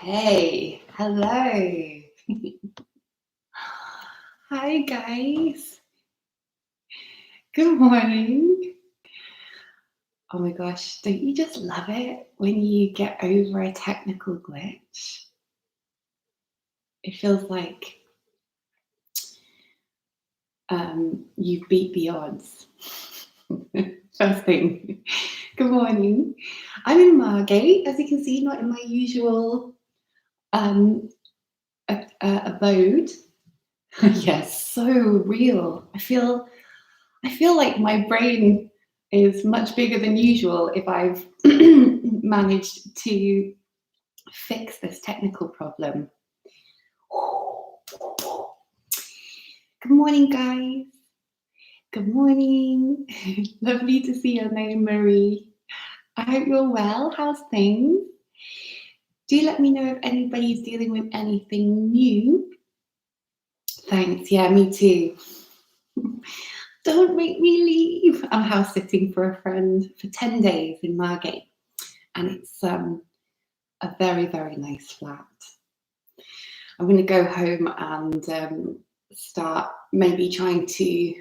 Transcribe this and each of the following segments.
Hey, hello. Hi, guys. Good morning. Oh my gosh, don't you just love it when you get over a technical glitch? It feels like you beat the odds. First thing. Good morning. I'm in Margate, as you can see, not in my usual abode. Yes, so real. I feel like my brain is much bigger than usual if I've managed to fix this technical problem. Good morning, guys. Good morning. Lovely to see your name, Marie. I hope you're well. How's things? Do let me know if anybody's dealing with anything new. Thanks. Yeah, me too. Don't make me leave. I'm house sitting for a friend for 10 days in Margate, and it's a very, very nice flat. I'm going to go home and start maybe trying to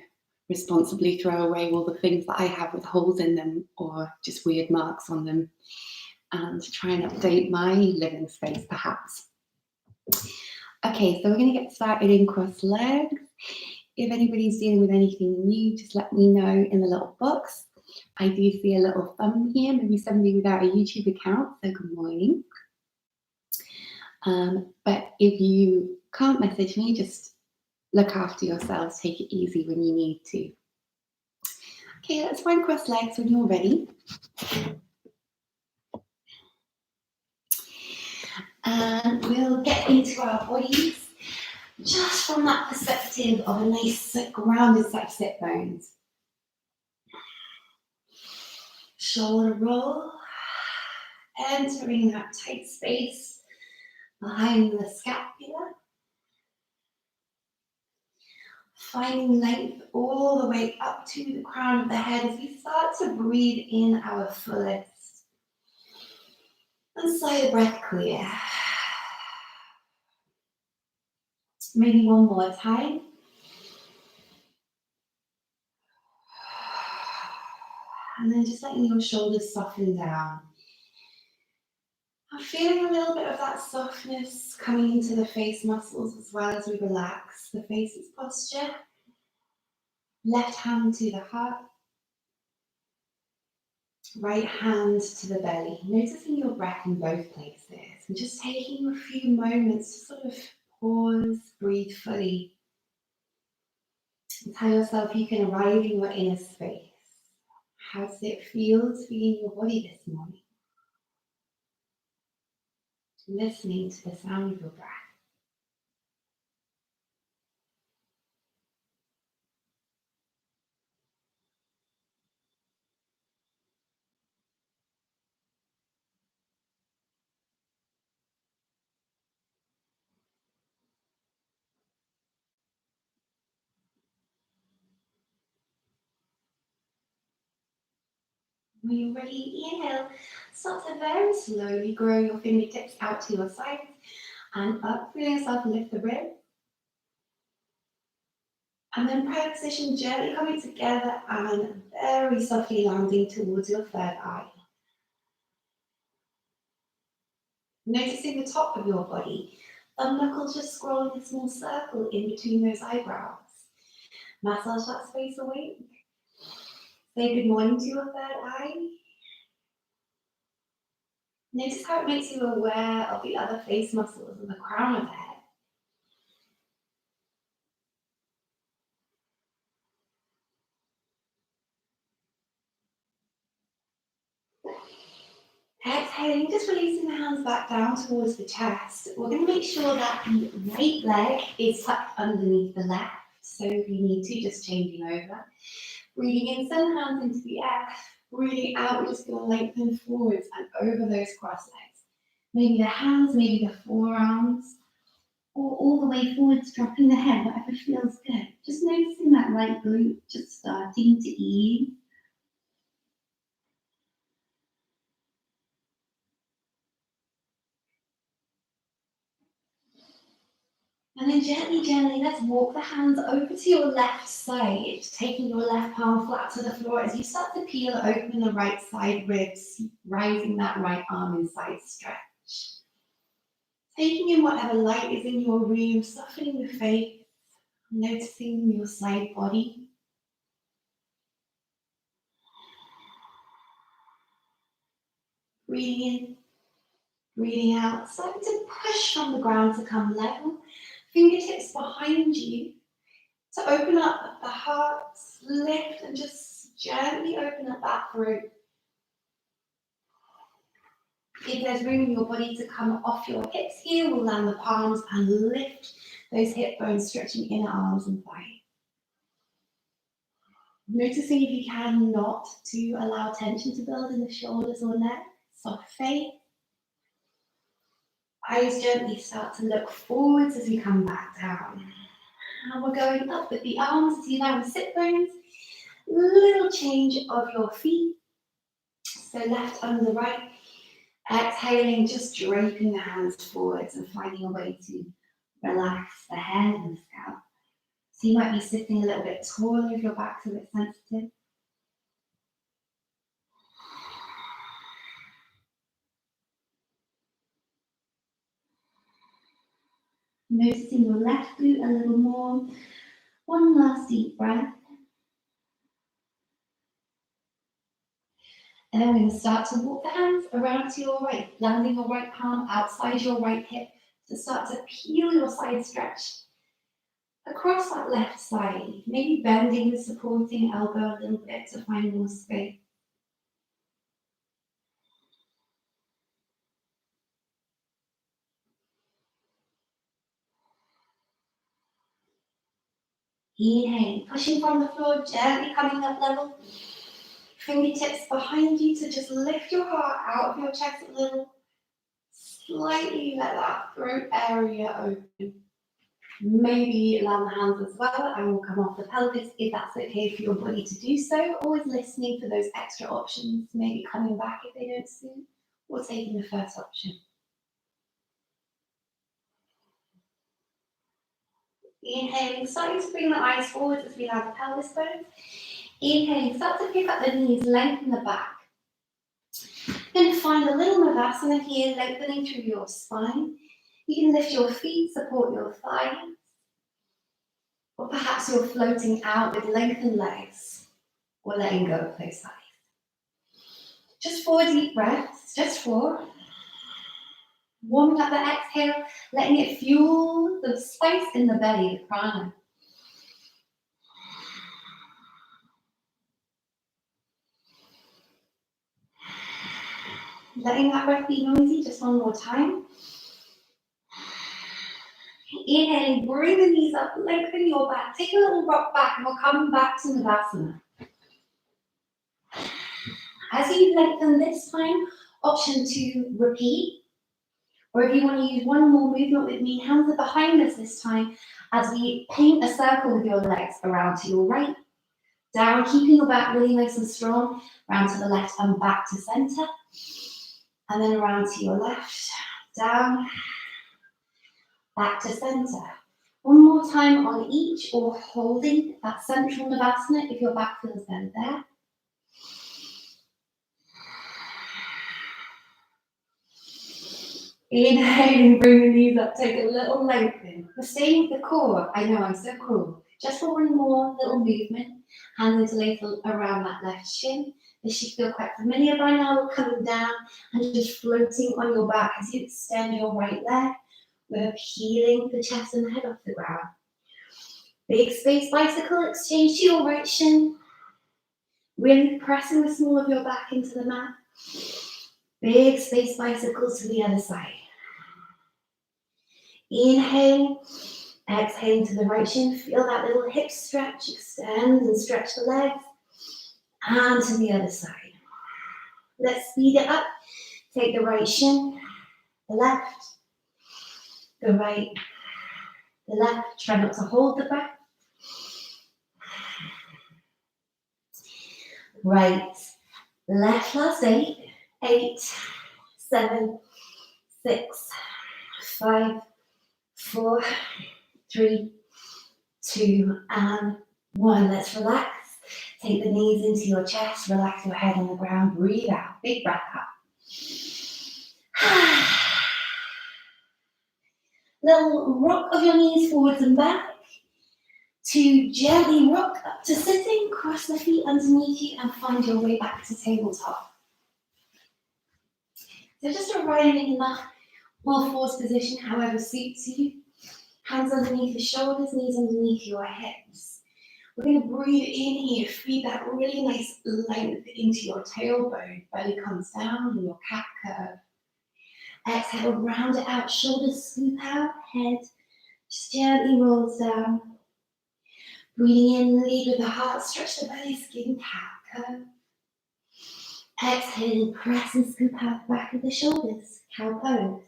responsibly throw away all the things that I have with holes in them or just weird marks on them, and try and update my living space perhaps. Okay, so we're going to get started in cross legs. If anybody's dealing with anything new, just let me know in the little box. I do see a little thumb here, maybe somebody without a YouTube account, so good morning. But if you can't message me, just look after yourselves, take it easy when you need to. Okay, let's find cross legs when you're ready. And we'll get into our bodies just from that perspective of a nice grounded set of sit bones. Shoulder roll, entering that tight space behind the scapula. Finding length all the way up to the crown of the head as we start to breathe in our fullest. And sigh the breath clear. Maybe one more time. And then just letting your shoulders soften down. I'm feeling a little bit of that softness coming into the face muscles as well as we relax the face's posture. Left hand to the heart. Right hand to the belly. Noticing your breath in both places and just taking a few moments to sort of pause, breathe fully. And tell yourself you can arrive in your inner space. How does it feel to be in your body this morning? Listening to the sound of your breath. When you're ready, inhale. Start to very slowly grow your fingertips out to your sides and up. Feel yourself lift the rib. And then prayer position, gently coming together and very softly landing towards your third eye. Noticing the top of your body. Thumb knuckles just scrolling a small circle in between those eyebrows. Massage that space awake. Say good morning to your third eye. Notice how it makes you aware of the other face muscles and the crown of the head. Exhaling, just releasing the hands back down towards the chest. We're going to make sure that the right leg is tucked underneath the left. So if you need to, just changing over. Breathing in, send hands into the air. Breathing out, we're just going to lengthen forwards and over those cross legs. Maybe the hands, maybe the forearms, or all the way forwards, dropping the head, whatever feels good. Just noticing that right glute just starting to ease. And then gently, let's walk the hands over to your left side, taking your left palm flat to the floor as you start to peel open the right side ribs, rising that right arm in side stretch. Taking in whatever light is in your room, softening the face, noticing your side body. Breathing in, breathing out, starting to push from the ground to come level. Fingertips behind you to open up the heart, lift and just gently open up that throat. If there's room in your body to come off your hips here, we'll land the palms and lift those hip bones, stretching inner arms and thighs. Noticing if you can not to allow tension to build in the shoulders or neck, soft face. Eyes gently start to look forwards as we come back down. And we're going up with the arms as you land the sit bones. Little change of your feet. So left under right. Exhaling, just draping the hands forwards and finding a way to relax the head and the scalp. So you might be sitting a little bit taller if your back's a bit sensitive. Noticing your left glute a little more. One last deep breath. And then we're going to start to walk the hands around to your right, landing your right palm outside your right hip to start to peel your side stretch across that left side, maybe bending the supporting elbow a little bit to find more space. Inhale, pushing from the floor, gently coming up level. Fingertips behind you to just lift your heart out of your chest a little. Slightly let that throat area open. Maybe land the hands as well and we'll come off the pelvis if that's okay for your body to do so. Always listening for those extra options, maybe coming back if they don't suit, or taking the first option. Inhaling, starting to bring the eyes forward as we land the pelvis bones. Inhaling, start to pick up the knees, lengthen the back. Then find a little Navasana here, lengthening through your spine. You can lift your feet, support your thighs. Or perhaps you're floating out with lengthened legs or letting go of those thighs. Just 4 deep breaths, just 4. Warming up the exhale, letting it fuel the space in the belly, the prana. Letting that breath be noisy, just one more time. Inhaling, bring the knees up, lengthen your back, take a little rock back, and we're coming back to Navasana. As you lengthen this time, option to repeat, or if you want to use one more movement with me, hands are behind us this time as we paint a circle with your legs around to your right, down, keeping your back really nice and strong, round to the left and back to center, and then around to your left, down, back to center. One more time on each, or holding that central Navasana if your back feels better there. Inhaling, bring the knees up, take a little lengthen. We're staying with the core. I know, I'm so cruel. Just for one more little movement. Hands interlace around that left shin. This should feel quite familiar by now. We're coming down and just floating on your back as you extend your right leg. We're peeling the chest and head off the ground. Big space bicycle exchange to your right shin. Really pressing the small of your back into the mat. Big space bicycles to the other side. Inhale, exhaling to the right shin. Feel that little hip stretch, extend and stretch the legs. And to the other side. Let's speed it up. Take the right shin, the left, the right, the left. Try not to hold the breath. Right, left, last 8, 8, 7, 6, 5, 4, 3, 2, and 1. Let's relax. Take the knees into your chest, relax your head on the ground, breathe out, big breath out. Little rock of your knees forwards and back to gently rock up to sitting, cross the feet underneath you and find your way back to tabletop. So just arriving in that more forced position, however suits you. Hands underneath the shoulders, knees underneath your hips. We're going to breathe in here, feed that really nice length into your tailbone. Belly comes down in your cat curve. Exhale, round it out, shoulders scoop out, head just gently rolls down. Breathing in, lead with the heart, stretch the belly, skin, cat curve. Exhale, press and scoop out the back of the shoulders, cow pose.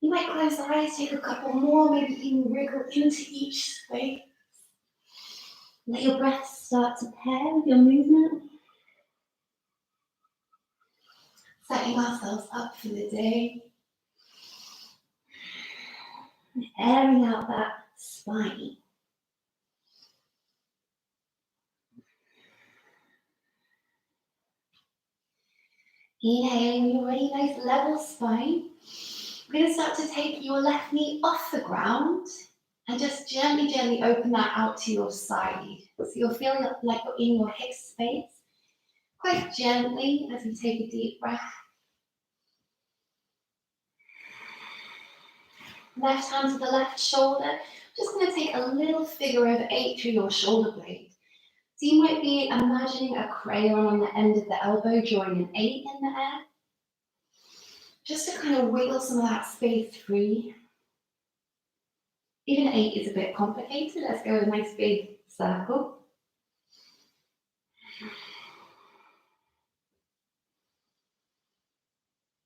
You might close the eyes, take a couple more, maybe even wriggle into each space. Let your breath start to pair with your movement. Setting ourselves up for the day. And airing out that spine. Inhale, when you're ready, nice level spine. We're going to start to take your left knee off the ground and just gently, gently open that out to your side. So you'll feel like you're in your hip space. Quite gently as we take a deep breath. Left hand to the left shoulder. Just going to take a little figure of 8 through your shoulder blade. So you might be imagining a crayon on the end of the elbow, drawing an 8 in the air. Just to kind of wiggle some of that space free. Even 8 is a bit complicated. Let's go with a nice big circle.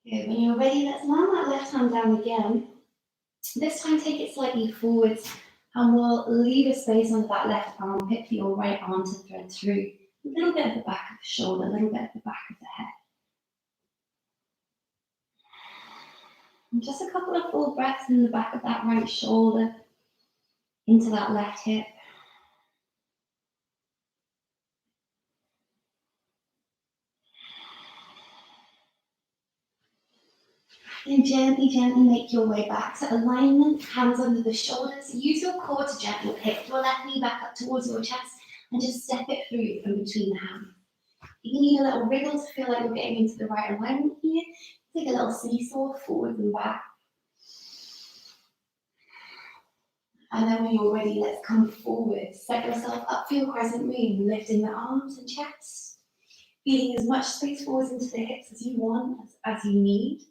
Good. When you're ready, let's land that left hand down again. This time take it slightly forwards and we'll leave a space under that left armpit for your right arm to thread through. A little bit at the back of the shoulder, a little bit at the back of the head. And just a couple of full breaths in the back of that right shoulder, into that left hip. And gently, gently make your way back to alignment, hands under the shoulders. Use your core to gently pick your left knee back up towards your chest and just step it through from between the hands. You can need a little wriggle to feel like you're getting into the right alignment here. Take a little seesaw forward and back. And then when you're ready, let's come forward. Set yourself up for your crescent moon, lifting the arms and chest. Feeling as much space forwards into the hips as you want, as you need.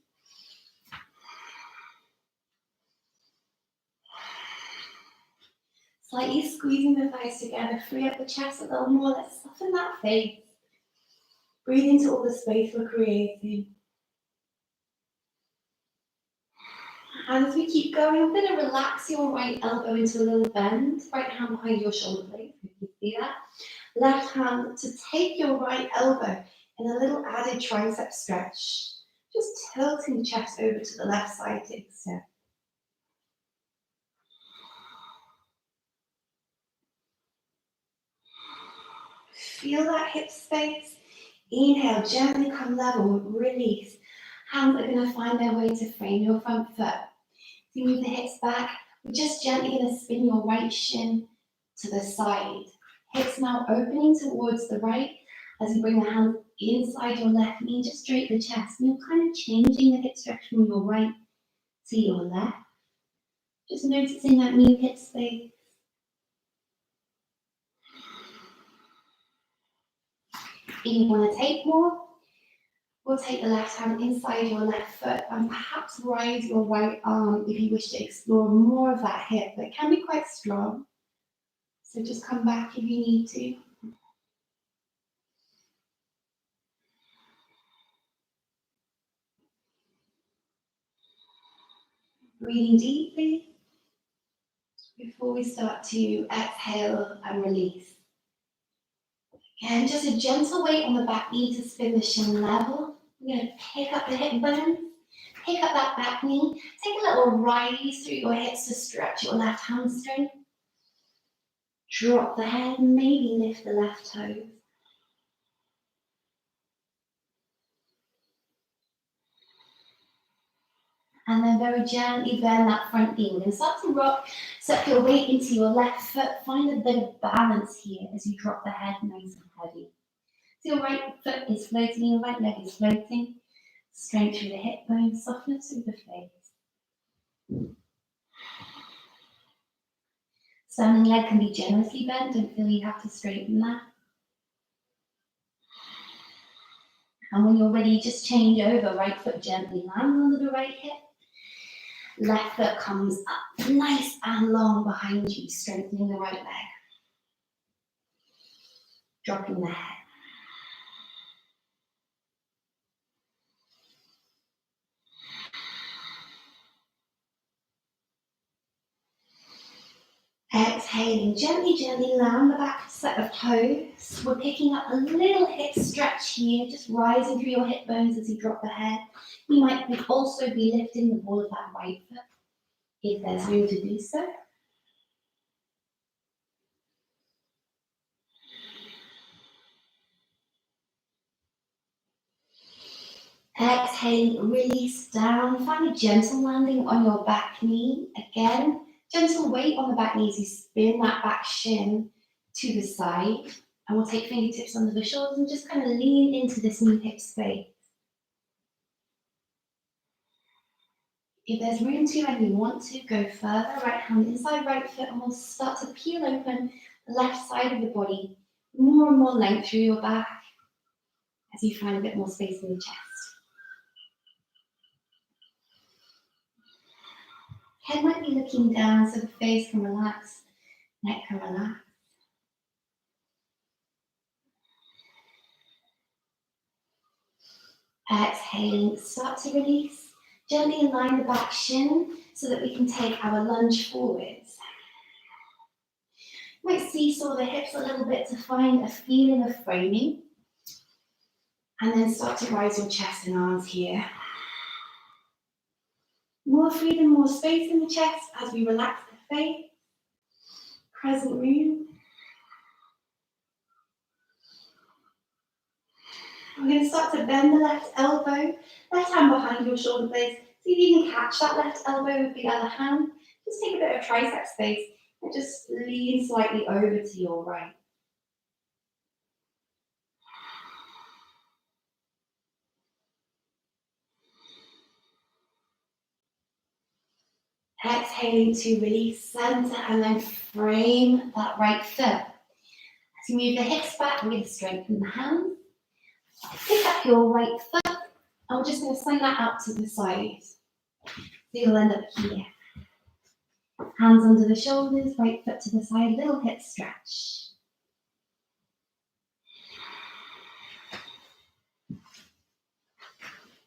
Slightly squeezing the thighs together, free up the chest a little more. Let's soften that face. Breathe into all the space we're creating. And as we keep going, I'm going to relax your right elbow into a little bend. Right hand behind your shoulder blade, if you see that. Left hand to take your right elbow in a little added tricep stretch. Just tilting the chest over to the left side to extend. Feel that hip space. Inhale, gently come level, release. Hands are going to find their way to frame your front foot. As you move the hips back, we're just gently going to spin your right shin to the side. Hips now opening towards the right. As you bring the hands inside your left knee, just drape the chest. And you're kind of changing the hip stretch from your right to your left. Just noticing that new hip space. If you want to take more, we'll take the left hand inside your left foot and perhaps rise your right arm if you wish to explore more of that hip. It can be quite strong, so just come back if you need to. Breathing deeply before we start to exhale and release. Again, just a gentle weight on the back knee to spin the shin level. We're going to pick up the hip bones, pick up that back knee, take a little rise through your hips to stretch your left hamstring. Drop the head, maybe lift the left toes. And then very gently bend that front knee. We're going to start to rock, suck your weight into your left foot. Find a bit of balance here as you drop the head nice and heavy. So your right foot is floating, your right leg is floating. Strength through the hip bones, softness through the face. Standing leg can be generously bent, don't feel you have to straighten that. And when you're ready, just change over, right foot gently lands under the right hip. Left foot comes up nice and long behind you, strengthening the right leg. Dropping the head. Exhaling, gently, gently land the back set of toes. We're picking up a little hip stretch here, just rising through your hip bones as you drop the head. You might also be lifting the ball of that right foot, if there's room to do so. Exhaling, release down. Find a gentle landing on your back knee. Again, gentle weight on the back knee as you spin that back shin to the side. And we'll take fingertips under the shoulders and just kind of lean into this new hip space. If there's room to and you want to, go further. Right hand inside right foot, and we'll start to peel open the left side of the body. More and more length through your back as you find a bit more space in the chest. Head might be looking down so the face can relax, neck can relax. Exhaling, start to release. Gently align the back shin so that we can take our lunge forwards. You might seesaw the hips a little bit to find a feeling of framing. And then start to rise your chest and arms here. More freedom, more space in the chest as we relax the face. Crescent moon. We're going to start to bend the left elbow, left hand behind your shoulder blades. See if you can catch that left elbow with the other hand. Just take a bit of tricep space and just lean slightly over to your right. Exhaling to release center and then frame that right foot. As you move the hips back, we're going to straighten the hands. Pick up your right foot, and we're just going to send that out to the side. So you'll end up here. Hands under the shoulders, right foot to the side, little hip stretch.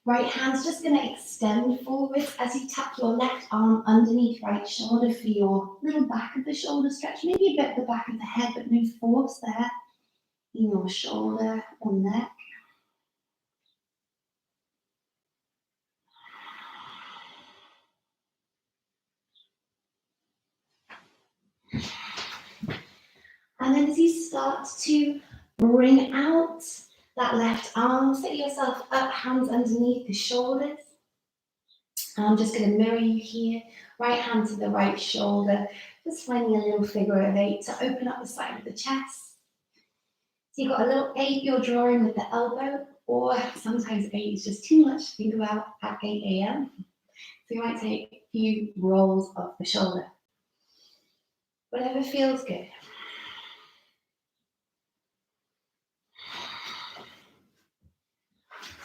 Right hand's just going to extend forwards as you tuck your left arm underneath right shoulder for your little back of the shoulder stretch. Maybe a bit at the back of the head, but no force there in your shoulder or neck. And then as you start to bring out that left arm, set yourself up, hands underneath the shoulders. And I'm just going to mirror you here, right hand to the right shoulder, just finding a little figure of 8 to open up the side of the chest. So you've got a little 8 you're drawing with the elbow, or sometimes 8 is just too much to think about at 8 a.m. So you might take a few rolls of the shoulder. Whatever feels good.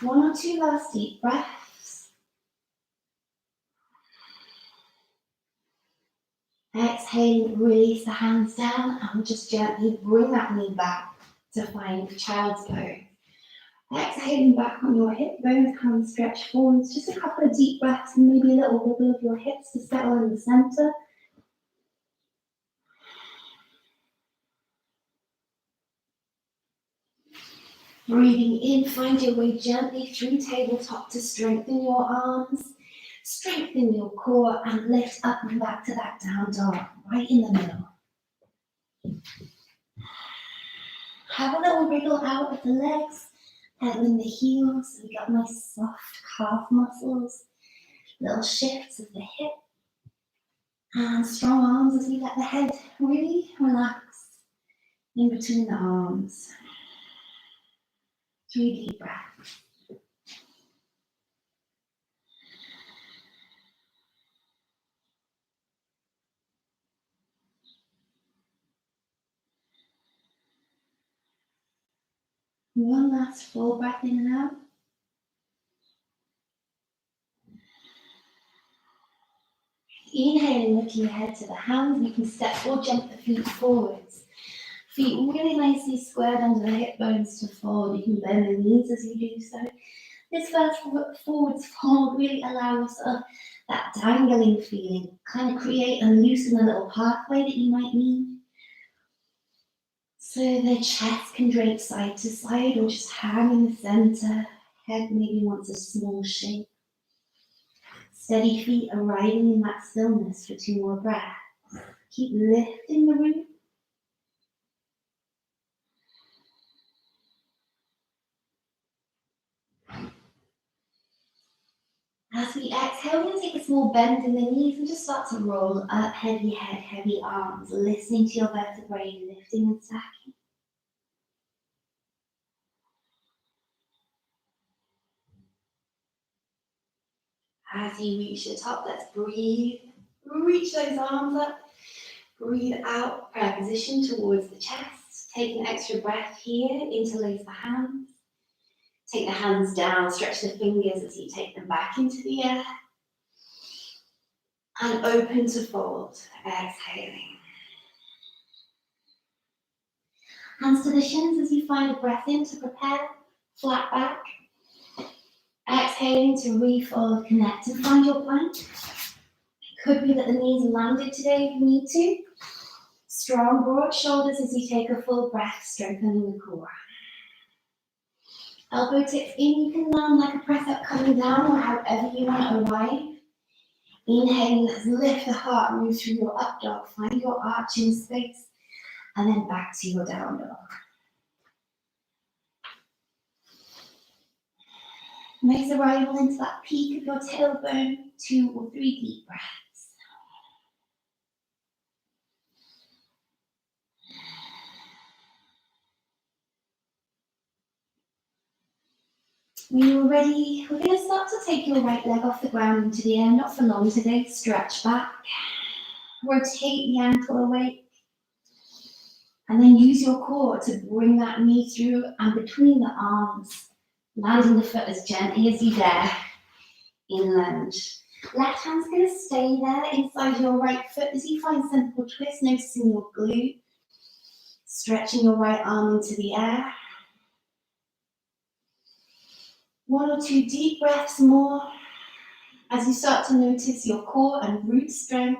One or two last deep breaths. Exhaling, release the hands down and just gently bring that knee back to find child's pose. Exhaling back on your hip bones, hands stretch forwards. Just a couple of deep breaths and maybe a little wiggle of your hips to settle in the center. Breathing in, find your way gently through tabletop to strengthen your arms. Strengthen your core and lift up and back to that down dog, right in the middle. Have a little wriggle out of the legs, pedaling the heels. We got nice soft calf muscles, little shifts of the hip, and strong arms as we let the head really relax in between the arms. 3 deep breaths. One last full breath in and out. Inhaling, lifting your head to the hands. You can step or jump the feet forwards. Feet really nicely squared under the hip bones to fold. You can bend the knees as you do so. This first forwards fold really allows that dangling feeling. Kind of create and loosen a little pathway that you might need. So the chest can drape side to side or just hang in the center. Head maybe wants a small shape. Steady feet arriving in that stillness for 2 more breaths. Keep lifting the root. As we exhale, we're going to take a small bend in the knees and just start to roll up, heavy head, heavy arms, listening to your vertebrae, lifting and stacking. As you reach the top, let's breathe. Reach those arms up. Breathe out, prayer position towards the chest. Take an extra breath here, interlace the hands. Take the hands down, stretch the fingers as you take them back into the air. And open to fold, exhaling. Hands to the shins as you find a breath in to prepare, flat back. Exhaling to refold, connect and find your plank. It could be that the knees are landed today if you need to. Strong, broad shoulders as you take a full breath, strengthening the core. Elbow tips in, you can land like a press up coming down or however you want to arrive. Inhaling, let's lift the heart, move through your up dog, find your arch in space, and then back to your down dog. Nice arrival into that peak of your tailbone, 2 or 3 deep breaths. When you're ready, we're going to start to take your right leg off the ground into the air, not for long today, stretch back. Rotate the ankle away. And then use your core to bring that knee through and between the arms, landing the foot as gently as you dare in lunge. Left hand's going to stay there inside your right foot as you find simple twist, noticing your glute. Stretching your right arm into the air. 1 or 2 deep breaths more as you start to notice your core and root strength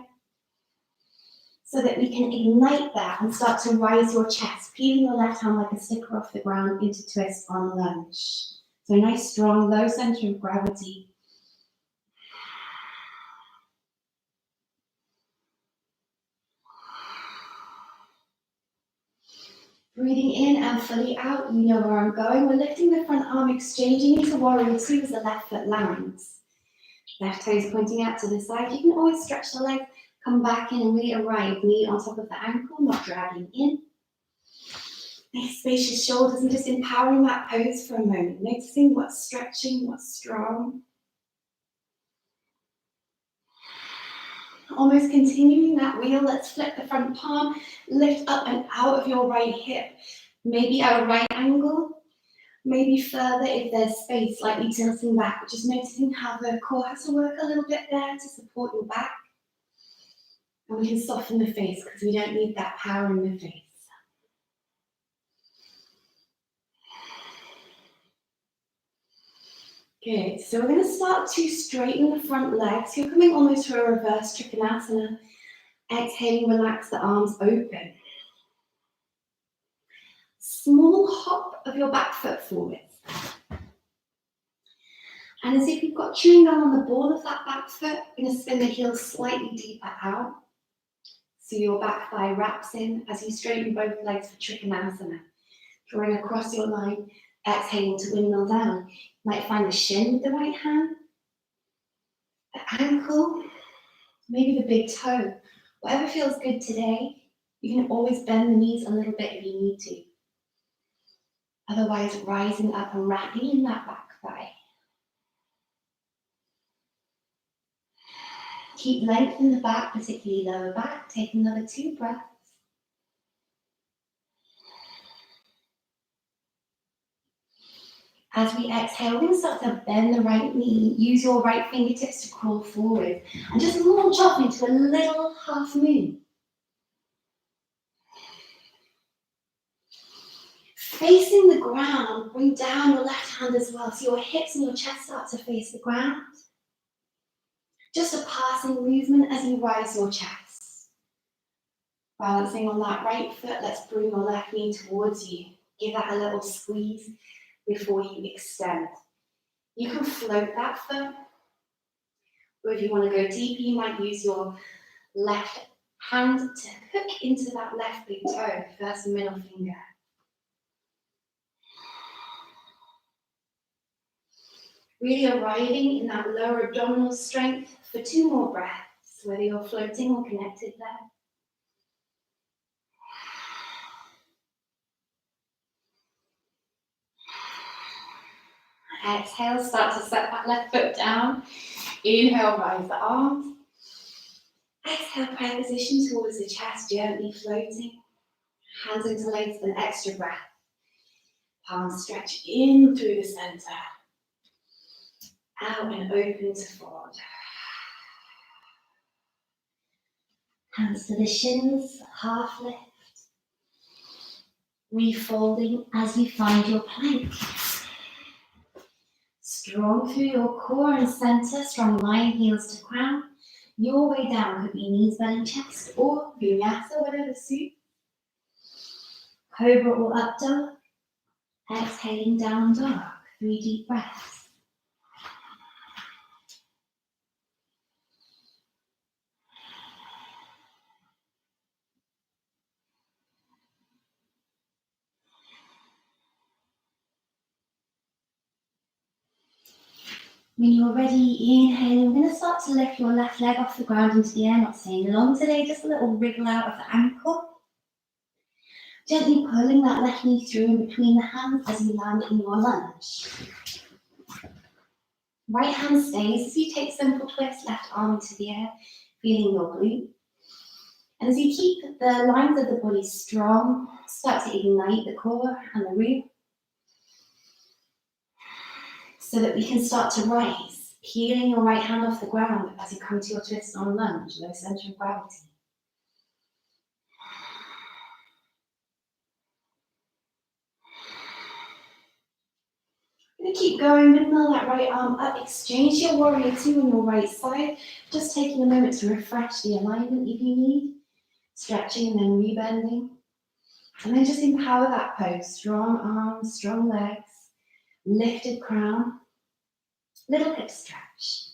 so that we can ignite that and start to rise your chest, peeling your left hand like a sticker off the ground into twist on lunge. So nice, strong, low center of gravity. Breathing in and fully out, you know where I'm going. We're lifting the front arm, exchanging into warrior 2 as the left foot lands. Left toes pointing out to the side. You can always stretch the legs, come back in and really arrive. Knee on top of the ankle, not dragging in. Nice spacious shoulders and just empowering that pose for a moment. Noticing what's stretching, what's strong. Almost continuing that wheel, let's flip the front palm, lift up and out of your right hip. Maybe at a right angle, maybe further if there's space, slightly tilting back, but just noticing how the core has to work a little bit there to support your back. And we can soften the face because we don't need that power in the face. Good, so we're going to start to straighten the front legs. You're coming almost to a reverse Trikonasana. Exhaling, relax the arms open. Small hop of your back foot forward. And as if you've got chewing gum on the ball of that back foot, we're going to spin the heels slightly deeper out. So your back thigh wraps in as you straighten both legs for Trikonasana. Drawing across your line, exhaling to windmill down. You might find the shin with the right hand, the ankle, maybe the big toe. Whatever feels good today. You can always bend the knees a little bit if you need to. Otherwise, rising up and wrapping in that back thigh. Keep length in the back, particularly lower back. Take another 2 breaths. As we exhale, we're going to start to bend the right knee. Use your right fingertips to crawl forward and just launch off into a little half moon. Facing the ground, bring down your left hand as well, so your hips and your chest start to face the ground. Just a passing movement as you rise your chest. Balancing on that right foot, let's bring your left knee towards you. Give that a little squeeze before you extend. You can float that foot, or if you want to go deeper, you might use your left hand to hook into that left big toe, first middle finger. Really arriving in that lower abdominal strength for 2 more breaths, whether you're floating or connected there. Exhale, start to set that left foot down. Inhale, rise the arms. Exhale, prayer position towards the chest, gently floating. Hands into legs, an extra breath. Palms stretch in through the center. Out and open to forward. Hands to the shins, half lift. Refolding as you find your plank. Strong through your core and center, strong lying heels to crown. Your way down could be knees, belly, chest, or vinyasa, whatever suits. Cobra or up dog. Exhaling down dog. 3 deep breaths. When you're ready, inhaling, we're going to start to lift your left leg off the ground into the air, not staying long today, just a little wriggle out of the ankle. Gently pulling that left knee through in between the hands as you land in your lunge. Right hand stays as you take simple twist, left arm into the air, feeling your glute. And as you keep the lines of the body strong, start to ignite the core and the root, so that we can start to rise, peeling your right hand off the ground as you come to your twist on lunge, low center of gravity. You're going to keep going, windmill that right arm up, exchange your warrior 2 on your right side, just taking a moment to refresh the alignment if you need, stretching and then rebending. And then just empower that pose, strong arms, strong legs, lifted crown, little hip stretch.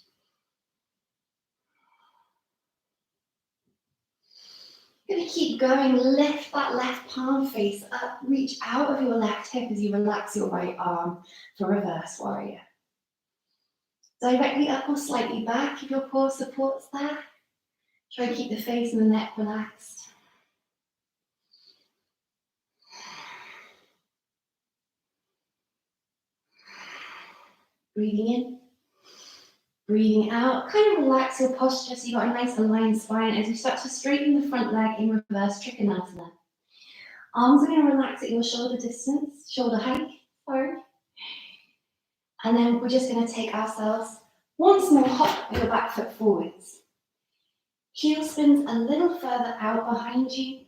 You're going to keep going, lift that left palm face up, reach out of your left hip as you relax your right arm for reverse warrior. Directly up or slightly back if your core supports that. Try to keep the face and the neck relaxed. Breathing in, breathing out. Kind of relax your posture so you've got a nice aligned spine as you start to straighten the front leg in reverse Trikonasana. Arms are going to relax at your shoulder distance, shoulder height, sorry. And then we're just going to take ourselves one small hop with your back foot forwards. Heel spins a little further out behind you,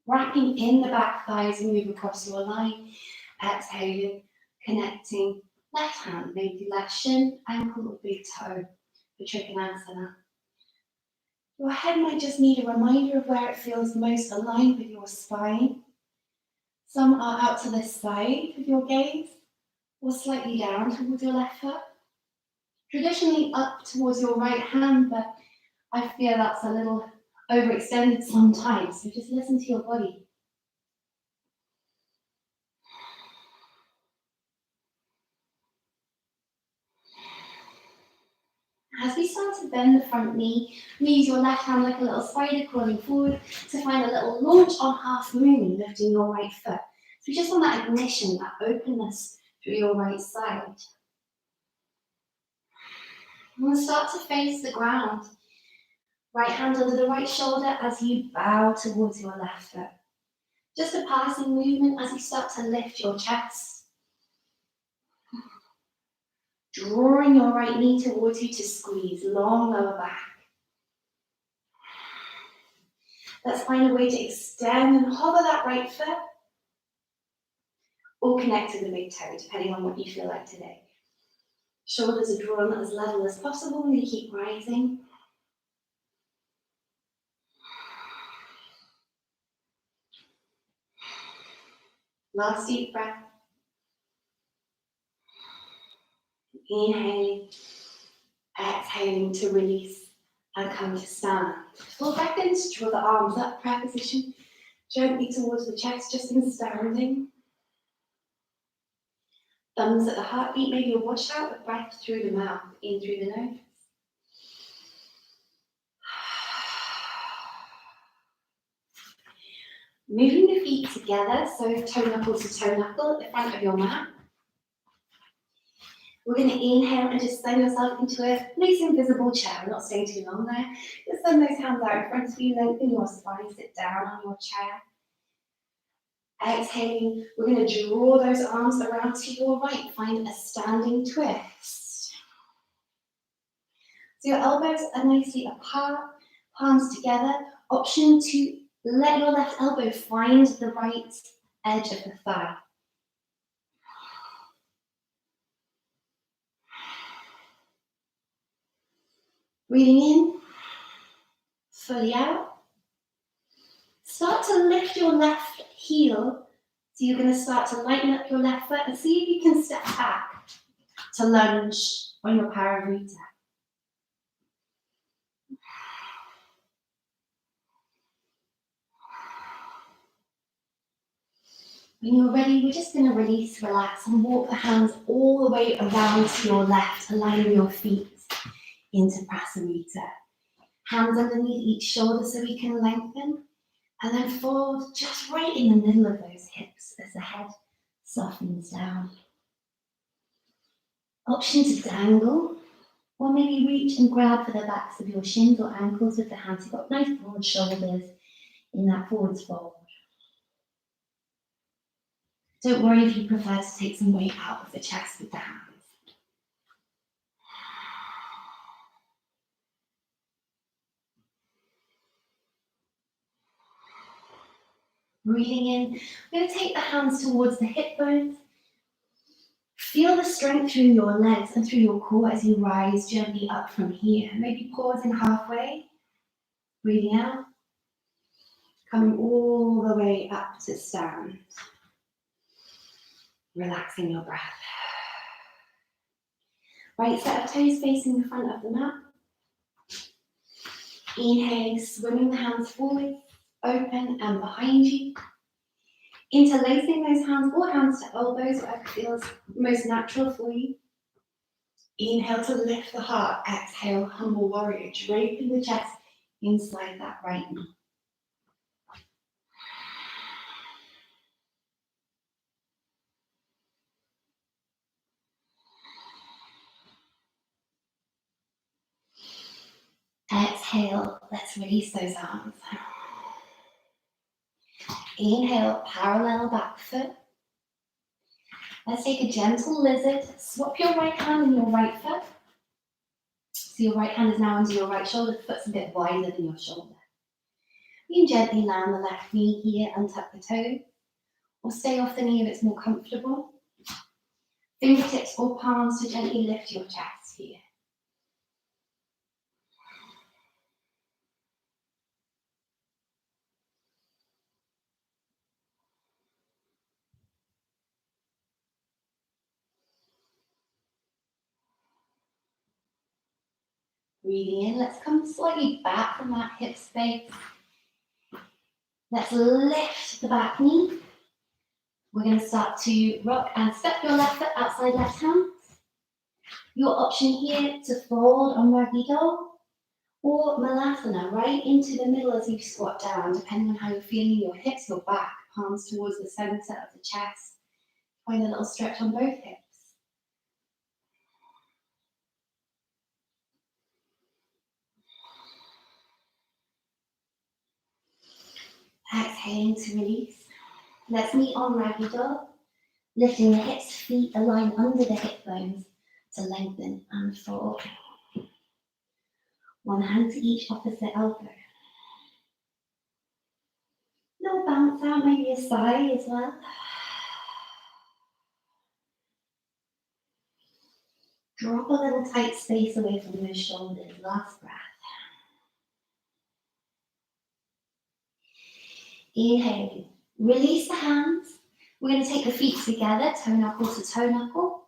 wrapping in the back thighs and move across your line. Exhaling, connecting. Left hand, maybe left shin, ankle or big toe for Trikonasana. Your head might just need a reminder of where it feels most aligned with your spine. Some are out to the side with your gaze, or slightly down towards your left foot. traditionally up towards your right hand, but I feel that's a little overextended sometimes. So just listen to your body. As we start to bend the front knee, use your left hand like a little spider crawling forward to find a little launch on half moon, lifting your right foot. So we just want that ignition, that openness through your right side. You want to start to face the ground. Right hand under the right shoulder as you bow towards your left foot. Just a passing movement as you start to lift your chest. Drawing your right knee towards you to squeeze, long lower back. Let's find a way to extend and hover that right foot, or connect to the big toe, depending on what you feel like today. Shoulders are drawn as level as possible, and you keep rising. Last deep breath. Inhaling, exhaling to release and come to stand. Full breath in, draw the arms up, prayer position, gently towards the chest, just in standing. Thumbs at the heartbeat, maybe you'll watch out with breath through the mouth, in through the nose. Moving the feet together, so toe knuckle to toe knuckle at the front of your mat. We're going to inhale and just send yourself into a nice invisible chair. We're not staying too long there. Just send those hands out in front of you, lengthen your spine, sit down on your chair. Exhaling, we're going to draw those arms around to your right. Find a standing twist. So your elbows are nicely apart, palms together. Option to let your left elbow find the right edge of the thigh. Breathing in, fully out. Start to lift your left heel. So you're going to start to lighten up your left foot and see if you can step back to lunge on your Parivrtta. When you're ready, we're just going to release, relax, and walk the hands all the way around to your left, aligning your feet into Prasarita. Hands underneath each shoulder so we can lengthen, and then fold just right in the middle of those hips as the head softens down. Option to dangle, or maybe reach and grab for the backs of your shins or ankles with the hands. You've got nice broad shoulders in that forwards fold. Don't worry if you prefer to take some weight out of the chest with the hands. Breathing in, we're going to take the hands towards the hip bones. Feel the strength through your legs and through your core as you rise gently up from here. Maybe pausing halfway. Breathing out. Coming all the way up to stand. Relaxing your breath. Right set of toes facing the front of the mat. Inhaling, swimming the hands forward, open and behind you. Interlacing those hands or hands to elbows, whatever feels most natural for you. Inhale to lift the heart. Exhale, humble warrior, draping the chest inside that right knee. Exhale, let's release those arms. Inhale, parallel back foot. Let's take a gentle lizard. Swap your right hand and your right foot. So your right hand is now under your right shoulder, the foot's a bit wider than your shoulder. You can gently land the left knee here, untuck the toe, or stay off the knee if it's more comfortable. Fingertips or palms to gently lift your chest here. Breathing in, let's come slightly back from that hip space. Let's lift the back knee. We're going to start to rock and step your left foot outside left hand. Your option here to fold on Ragdoll or Malasana, right into the middle as you squat down, depending on how you're feeling your hips, your back, palms towards the center of the chest. Find a little stretch on both hips. Exhaling to release. Let's meet on Ragdoll, lifting the hips, feet align under the hip bones to lengthen and fold. One hand to each opposite elbow. Little bounce out, maybe a sigh as well. Drop a little tight space away from those shoulders. Last breath. Inhaling. Release the hands. We're going to take the feet together, toe knuckle to toe knuckle.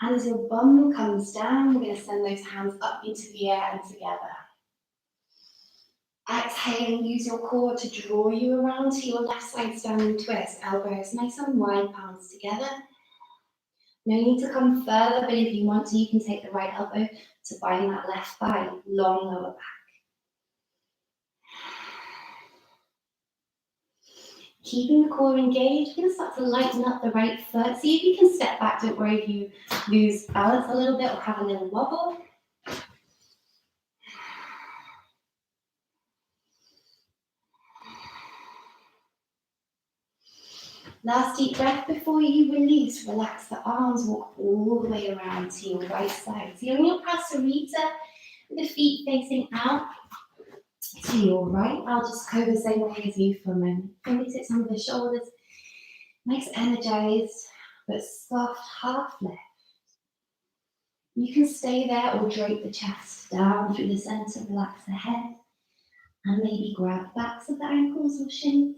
And as your bum comes down, we're going to send those hands up into the air and together. Exhaling, use your core to draw you around to your left side standing twist. Elbows nice and wide, palms together. No need to come further, but if you want to, you can take the right elbow to bind that left thigh, long lower back. Keeping the core engaged, we're going to start to lighten up the right foot. See if you can step back. Don't worry if you lose balance a little bit or have a little wobble. Last deep breath before you release. Relax the arms, walk all the way around to your right side. So you're in your Prasarita with the feet facing out to your right. I'll just go the same way as you for a moment. Fingertips under the shoulders. Nice energized but soft half lift. You can stay there or drape the chest down through the center. Relax the head and maybe grab the backs of the ankles or shins.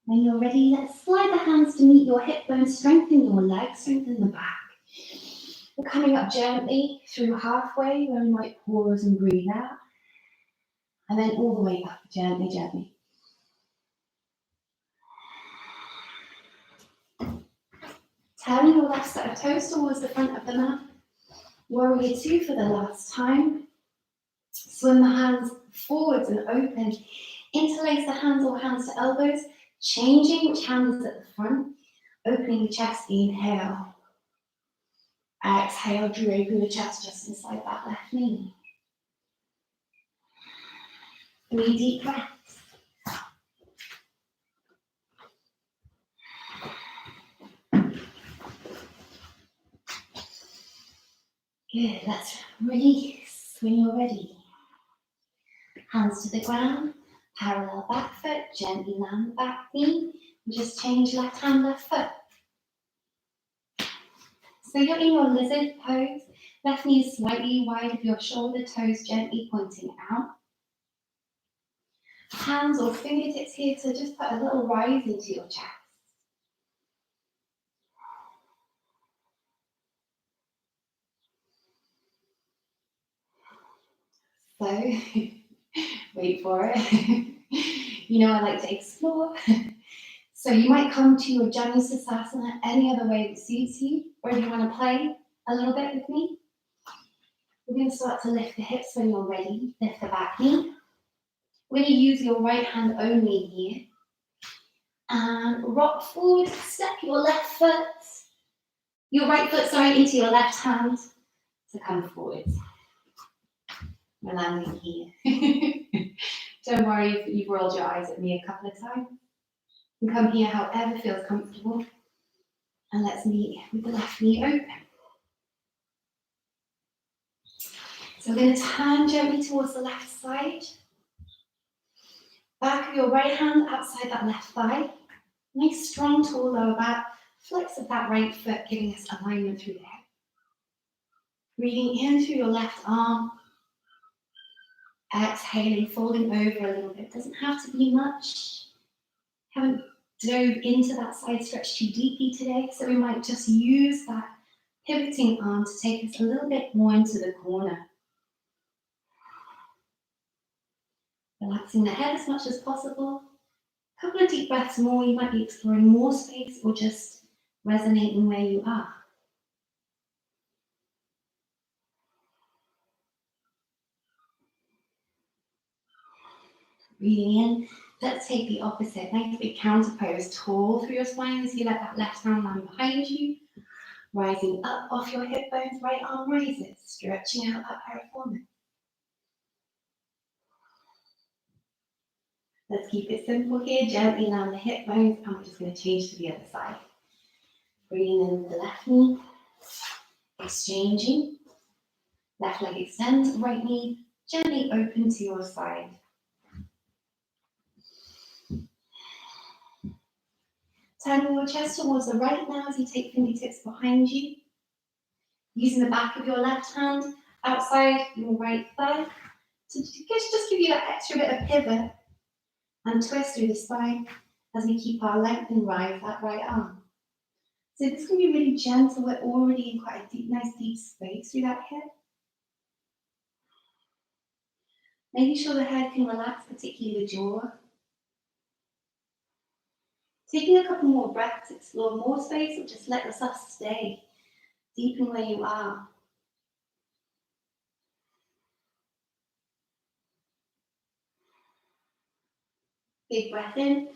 When you're ready, let's slide the hands to meet your hip bones, strengthen your legs, strengthen the back. We're coming up gently through halfway where we might pause and breathe out. And then all the way up, gently, gently. Turning your left set of toes towards the front of the mat. Warrior two for the last time. Swim the hands forwards and open. Interlace the hands or hands to elbows. Changing which hand is at the front. Opening the chest, inhale. Exhale, draping the chest just inside that left knee. 3 deep breaths. Good, let's release when you're ready. Hands to the ground, parallel back foot, gently land the back knee. Just change left hand, left foot. So you're in your lizard pose. Left knee is slightly wide of your shoulder, toes gently pointing out. Hands or fingertips here to just put a little rise into your chest. So, wait for it. You know I like to explore. So you might come to your Janu Sirsasana any other way that suits you, or if you want to play a little bit with me. We're going to start to lift the hips when you're ready. Lift the back knee. We're going to use your right hand only here. And rock forward, step your right foot, into your left hand to come forward. We're landing here. Don't worry if you've rolled your eyes at me a couple of times. You can come here however feels comfortable. And let's meet with the left knee open. So we're going to turn gently towards the left side. Back of your right hand outside that left thigh. Nice strong tall lower back. Flex of that right foot giving us alignment through the hip. Breathing in through your left arm. Exhaling, folding over a little bit. Doesn't have to be much. Haven't dove into that side stretch too deeply today, so we might just use that pivoting arm to take us a little bit more into the corner. Relaxing the head as much as possible. A couple of deep breaths more, you might be exploring more space or just resonating where you are. Breathing in, let's take the opposite. Nice big counter pose, tall through your spine as you let that left hand land behind you. Rising up off your hip bones, right arm rises, stretching out that piriformis. Let's keep it simple here. Gently land the hip bones, and we're just going to change to the other side. Bringing in the left knee, exchanging. Left leg extends, right knee gently open to your side. Turning your chest towards the right now as you take fingertips behind you. Using the back of your left hand outside your right thigh to just give you that extra bit of pivot and twist through the spine as we keep our length and rise that right arm. So this can be really gentle. We're already in quite a deep, nice deep space through that hip. Making sure the head can relax, particularly the jaw. Taking a couple more breaths, explore more space, or just let yourself stay deep in where you are. Big breath in.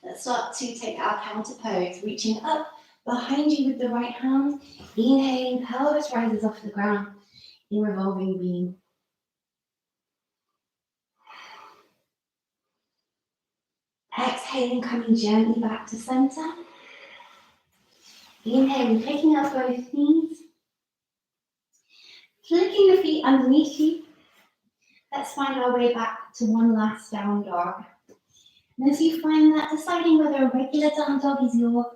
Let's start to take our counter pose, reaching up behind you with the right hand. Inhaling, pelvis rises off the ground in revolving beam. Exhaling, coming gently back to center. Inhaling, picking up both knees. Flicking the feet underneath you. Let's find our way back to one last down dog. And as you find that, deciding whether a regular down dog is your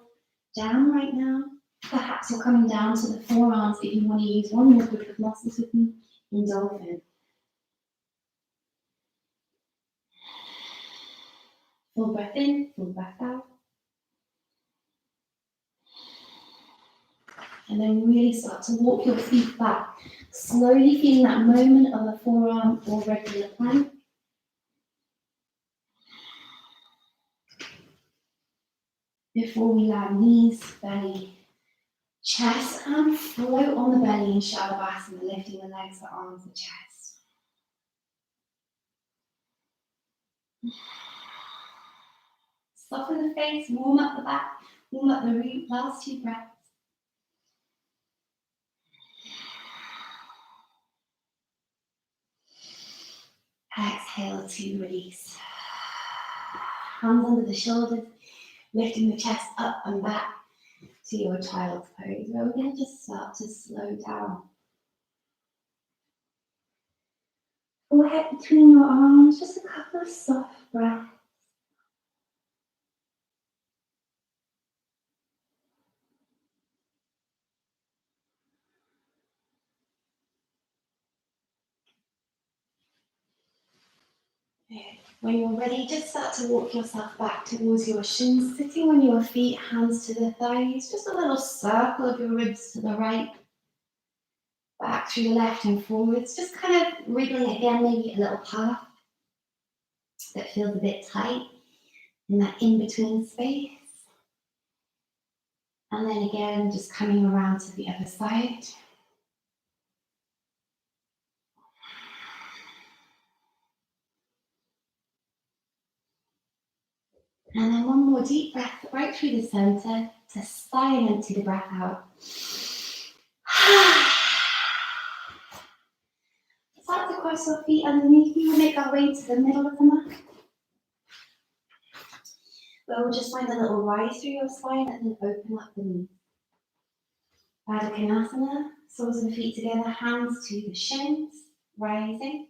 down right now. Perhaps you're coming down to the forearms if you want to use one more group of muscles with me in dolphin. Full breath in, full breath out. And then really start to walk your feet back. Slowly feeling that moment of a forearm or regular plank. Before we land knees, belly, chest, and float on the belly in Shavasana, lifting the legs, the arms, the chest. Soften the face, warm up the back, warm up the root, last 2 breaths. Exhale to release. Hands under the shoulders, lifting the chest up and back to your child's pose, where we're going to just start to slow down. Forehead between your arms, just a couple of soft breaths. When you're ready, just start to walk yourself back towards your shins, sitting on your feet, hands to the thighs, just a little circle of your ribs to the right, back through the left and forwards, just kind of wriggling again, maybe a little path that feels a bit tight in that in-between space. And then again, just coming around to the other side. And then one more deep breath right through the center to sigh and empty the breath out. Start to cross your feet underneath you. We'll make our way to the middle of the mat. Where we'll just find a little rise through your spine and then open up the knees. Baddha Konasana, soles of the feet together, hands to the shins, rising.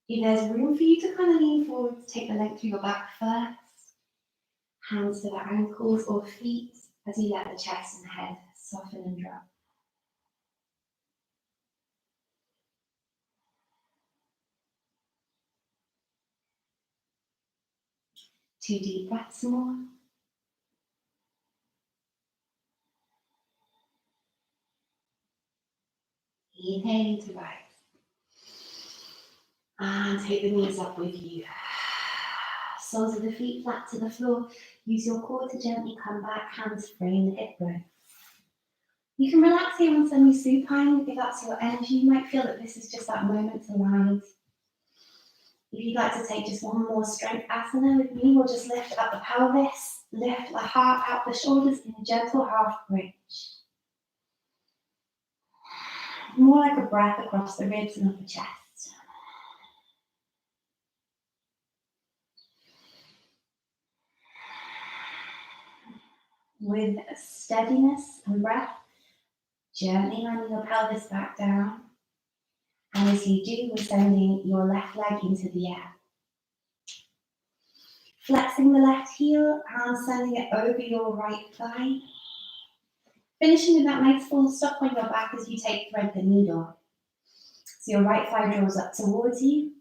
If there's room for you to kind of lean forward, take the length through your back first. Hands to the ankles or feet as you let the chest and head soften and drop. 2 deep breaths more. Inhaling to rise. And take the knees up with you. Soles of the feet flat to the floor. Use your core to gently come back, hands frame the hip bone. You can relax here on semi-supine if that's your energy. You might feel that this is just that moment to land. If you'd like to take just one more strength asana with me, we'll just lift up the pelvis, lift the heart out the shoulders in a gentle half bridge. More like a breath across the ribs and upper chest. With steadiness and breath, gently landing your pelvis back down. And as you do, we're sending your left leg into the air. Flexing the left heel and sending it over your right thigh. Finishing with that nice full stop on your back as you take thread the needle. So your right thigh draws up towards you.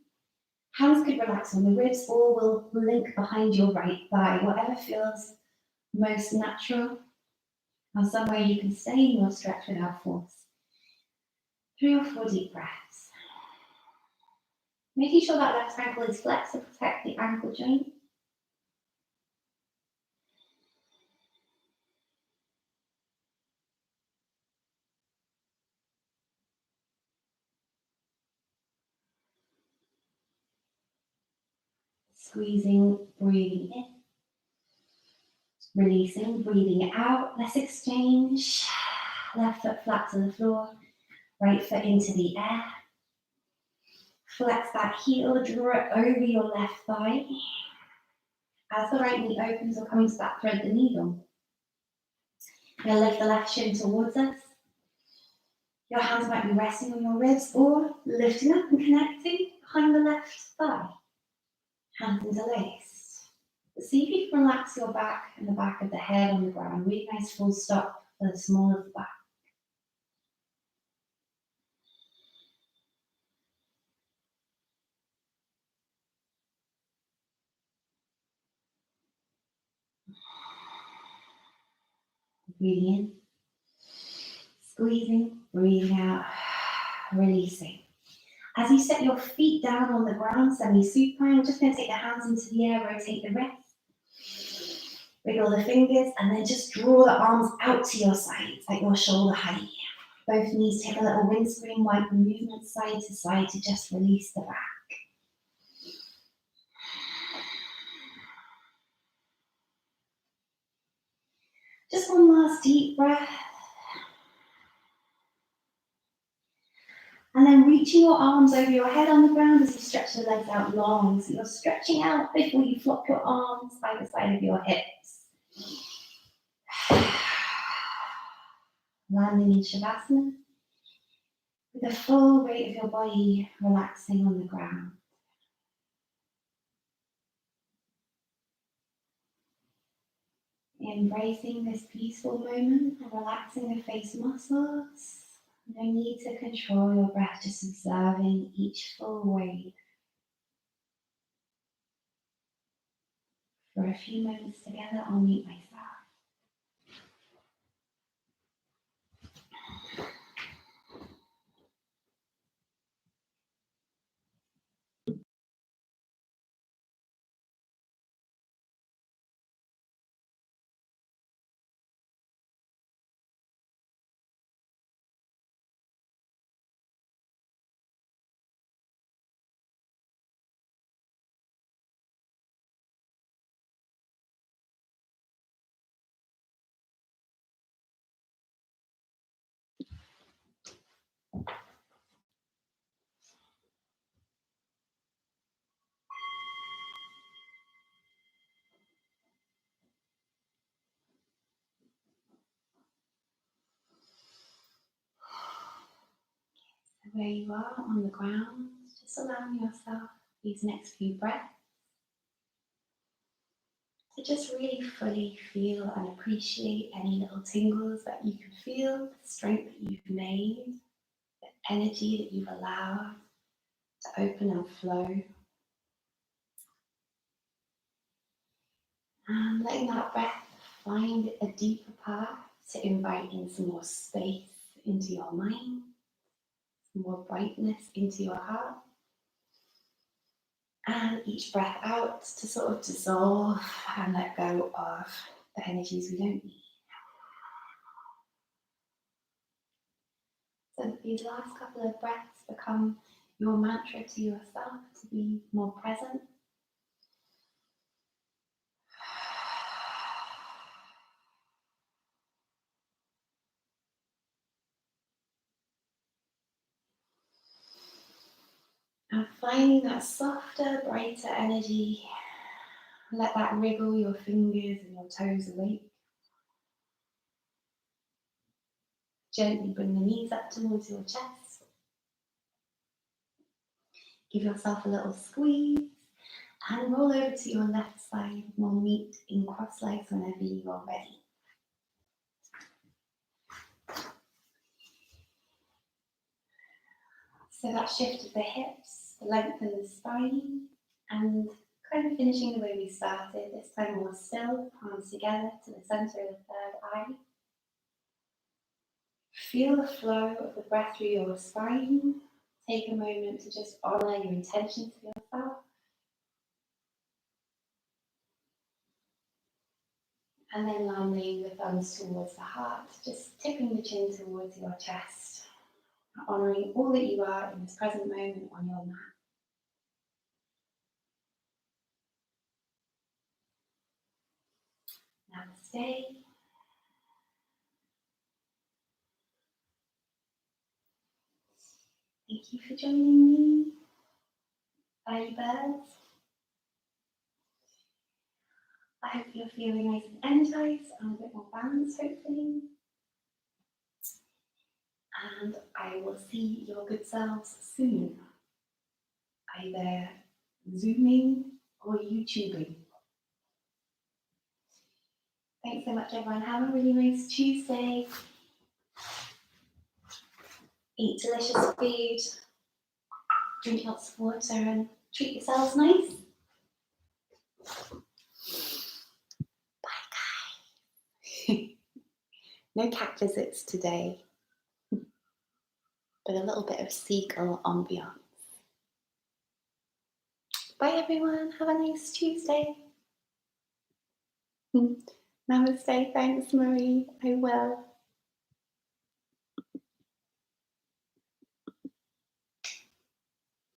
Hands could relax on the ribs or will link behind your right thigh, whatever feels most natural. And somewhere you can stay in your stretch without force. 3 or 4 deep breaths. Making sure that left ankle is flexed to protect the ankle joint. Squeezing, breathing in. Releasing, breathing out. Let's exchange. Left foot flat to the floor. Right foot into the air. Flex that heel, draw it over your left thigh. As the right knee opens, we're coming to that thread the needle. Now lift the left shin towards us. Your hands might be resting on your ribs or lifting up and connecting behind the left thigh. Hands interlaced. See if you can relax your back and the back of the head on the ground. Really nice full stop for the small of the back. Breathing in, squeezing, breathing out, releasing. As you set your feet down on the ground, semi-supine, I'm just going to take the hands into the air, rotate the wrists, wiggle the fingers, and then just draw the arms out to your sides at your shoulder height. Both knees take a little windscreen wiper movement side to side to just release the back. Just one last deep breath. And then reaching your arms over your head on the ground as you stretch the legs out long. So you're stretching out before you flop your arms either side of your hips. Landing in Shavasana with the full weight of your body relaxing on the ground. Embracing this peaceful moment and relaxing the face muscles. No need to control your breath, just observing each full wave. For a few moments together, I'll mute myself. Where you are on the ground, just allowing yourself these next few breaths to just really fully feel and appreciate any little tingles that you can feel, the strength that you've made, the energy that you've allowed to open and flow. And letting that breath find a deeper path to invite in some more space into your mind, some more brightness into your heart. And each breath out to sort of dissolve and let go of the energies we don't need. So these last couple of breaths become your mantra to yourself to be more present. And finding that softer, brighter energy, let that wriggle your fingers and your toes awake. Gently bring the knees up towards your chest. Give yourself a little squeeze and roll over to your left side. We'll meet in cross legs whenever you are ready. So that shift of the hips, lengthen the spine, and kind of finishing the way we started. This time more still, palms together to the center of the third eye. Feel the flow of the breath through your spine. Take a moment to just honor your intentions for yourself. And then landing the thumbs towards the heart, just tipping the chin towards your chest, honoring all that you are in this present moment on your mat. Namaste. Thank you for joining me, early birds. I hope you're feeling nice and energized and a bit more balanced, hopefully. And I will see your good selves soon, either Zooming or YouTubing. Thanks so much, everyone. Have a really nice Tuesday. Eat delicious food, drink lots of water, and treat yourselves nice. Bye, guys. No cat visits today, but a little bit of seagull ambiance. Bye, everyone. Have a nice Tuesday. Namaste. Thanks, Marie. I will.